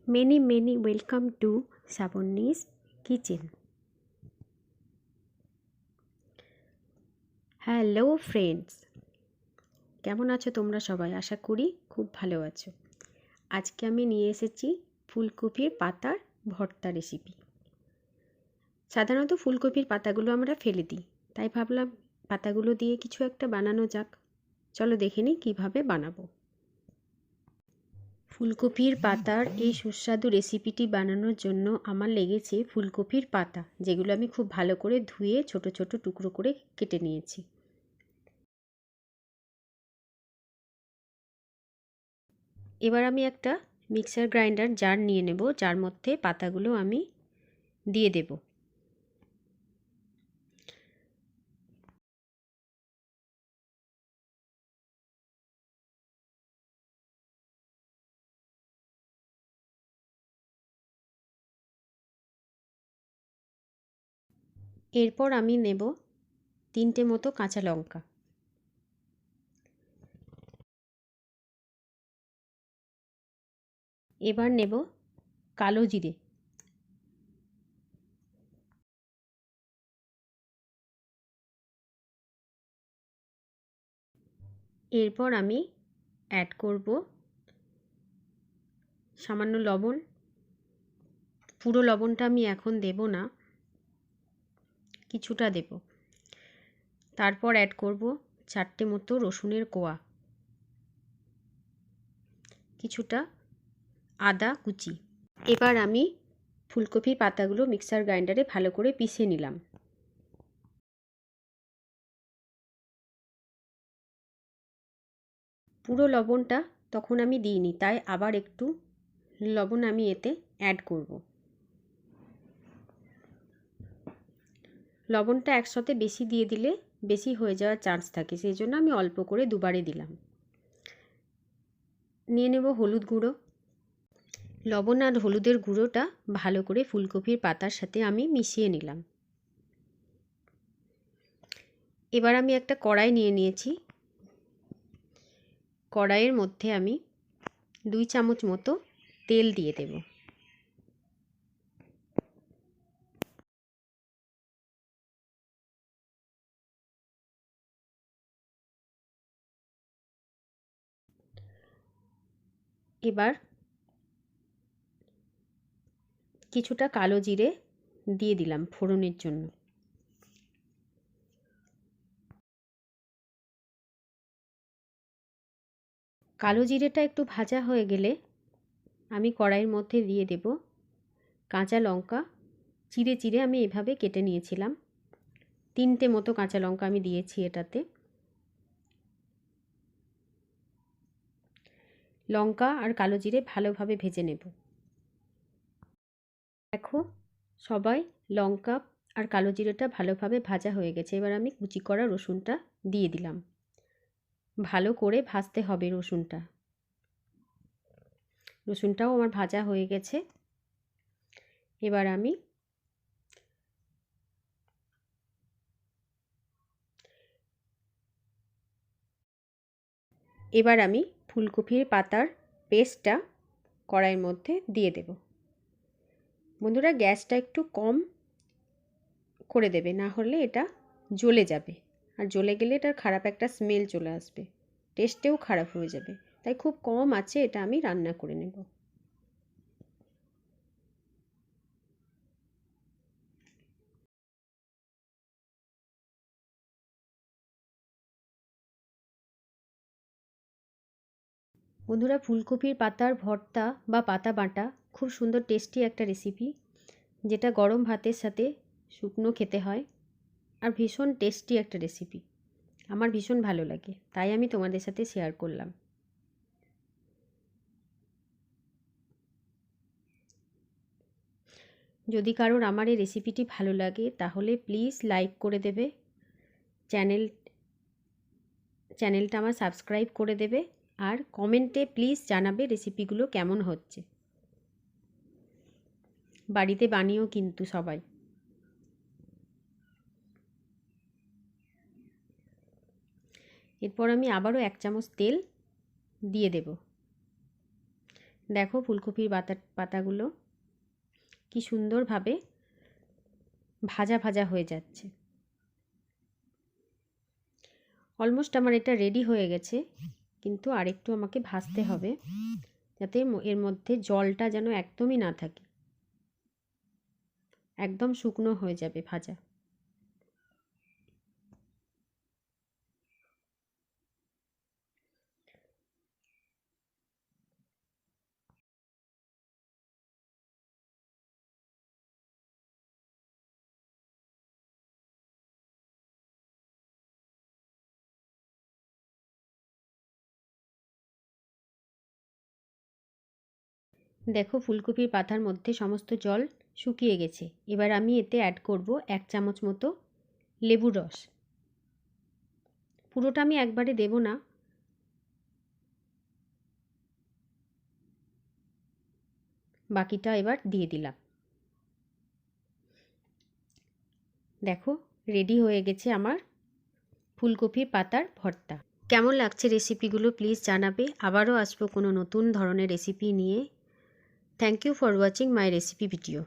many welcome to ShrabaniCreation. Hello friends, কেমন আছো তোমরা সবাই? আশা করি খুব ভালো আছো। আজকে আমি নিয়ে এসেছি ফুলকপির পাতার ভর্তা রেসিপি। সাধারণত ফুলকপির পাতাগুলো আমরা ফেলে দিই, তাই ভাবলাম পাতাগুলো দিয়ে কিছু একটা বানানো যাক। চলো দেখে নিই কীভাবে বানাবো। ফুলকপির পাতার এই সুস্বাদু রেসিপিটি বানানোর জন্য আমার লেগেছে ফুলকপির পাতা, যেগুলো আমি খুব ভালো করে ধুয়ে ছোট ছোট টুকরো করে কেটে নিয়েছি। এবার আমি একটা মিক্সার গ্রাইন্ডার জার নিয়ে নেব, যার মধ্যে পাতাগুলো আমি দিয়ে দেব। এরপর আমি নেব 3টে মতো কাঁচা লঙ্কা। এবার নেব কালো জিরে। এরপর আমি অ্যাড করব সামান্য লবণ। পুরো লবণটা আমি এখন দেব না, কিছুটা দেব। তারপর অ্যাড করব 4টে মতো রসুনের কোয়া, কিছুটা আদা কুচি। এবার আমি ফুলকপির পাতাগুলো মিক্সার গ্রাইন্ডারে ভালো করে পিষে নিলাম। পুরো লবণটা তখন আমি দিইনি, তাই আবার একটু লবণ আমি এতে অ্যাড করব। লবণটা একসাথে বেশি দিয়ে দিলে বেশি হয়ে যাওয়ার চান্স থাকে, সেই জন্য আমি অল্প করে দুবারে দিলাম। নিয়ে নেব হলুদ গুঁড়ো। লবণ আর হলুদের গুঁড়োটা ভালো করে ফুলকপির পাতার সাথে আমি মিশিয়ে নিলাম। এবার আমি একটা কড়াই নিয়ে নিয়েছি। কড়াইয়ের মধ্যে আমি 2 চামচ মতো তেল দিয়ে দেব। এবার কিছুটা কালো জিরে দিয়ে দিলাম ফোড়নের জন্য। কালো জিরেটা একটু ভাজা হয়ে গেলে আমি কড়াইয়ের মধ্যে দিয়ে দেব কাঁচা লঙ্কা। চিড়ে চিড়ে আমি এভাবে কেটে নিয়েছিলাম। 3টে মতো কাঁচা লঙ্কা আমি দিয়েছি এটাতে। লঙ্কা আর কালো জিরে ভালোভাবে ভেজে নেব। দেখো সবাই, লঙ্কা আর কালো জিরেটা ভালোভাবে ভাজা হয়ে গেছে। এবার আমি কুচি করা রসুনটা দিয়ে দিলাম। ভালো করে ভাজতে হবে রসুনটা। রসুনটাও আমার ভাজা হয়ে গেছে। এবার আমি ফুলকপির পাতার পেস্টটা কড়াইয়ের মধ্যে দিয়ে দেব। বন্ধুরা, গ্যাসটা একটু কম করে দেবে, না হলে এটা জ্বলে যাবে, আর জ্বলে গেলে এটার খারাপ একটা স্মেল চলে আসবে, টেস্টেও খারাপ হয়ে যাবে। তাই খুব কম আঁচে এটা আমি রান্না করে নেব। বন্ধুরা, ফুলকপির পাতার ভর্তা বা পাতা বাটা খুব সুন্দর টেস্টি একটা রেসিপি, যেটা গরম ভাতের সাথে শুকনো খেতে হয়, আর ভীষণ টেস্টি একটা রেসিপি। আমার ভীষণ ভালো লাগে, তাই আমি তোমাদের সাথে শেয়ার করলাম। যদি কারোর আমার এই রেসিপিটি ভালো লাগে তাহলে প্লিজ লাইক করে দেবে, চ্যানেলটা আমার সাবস্ক্রাইব করে দেবে, আর কমেন্টে প্লিজ জানাবে রেসিপিগুলো কেমন হচ্ছে। বাড়িতে বানিয়েও কিন্তু সবাই। এরপর আমি আবারও 1 চামচ তেল দিয়ে দেব। দেখো ফুলকপির পাতাগুলো কি সুন্দরভাবে ভাজা ভাজা হয়ে যাচ্ছে। অলমোস্ট আমার এটা রেডি হয়ে গেছে, কিন্তু আরেকটু আমাকে ভাজতে হবে যাতে এর মধ্যে জলটা যেন একদমই না থাকে, একদম শুকনো হয়ে যাবে ভাজা। দেখো ফুলকপির পাতার মধ্যে সমস্ত জল শুকিয়ে গেছে। এবার আমি এতে অ্যাড করব 1 চামচ মতো লেবুর রস। পুরোটা আমি একবারে দেব না, বাকিটা এবার দিয়ে দিলাম। দেখো রেডি হয়ে গেছে আমার ফুলকপির পাতার ভর্তা। কেমন লাগছে রেসিপিগুলো প্লিজ জানাবে। আবারও আসবো কোনো নতুন ধরনের রেসিপি নিয়ে। Thank you for watching my recipe video.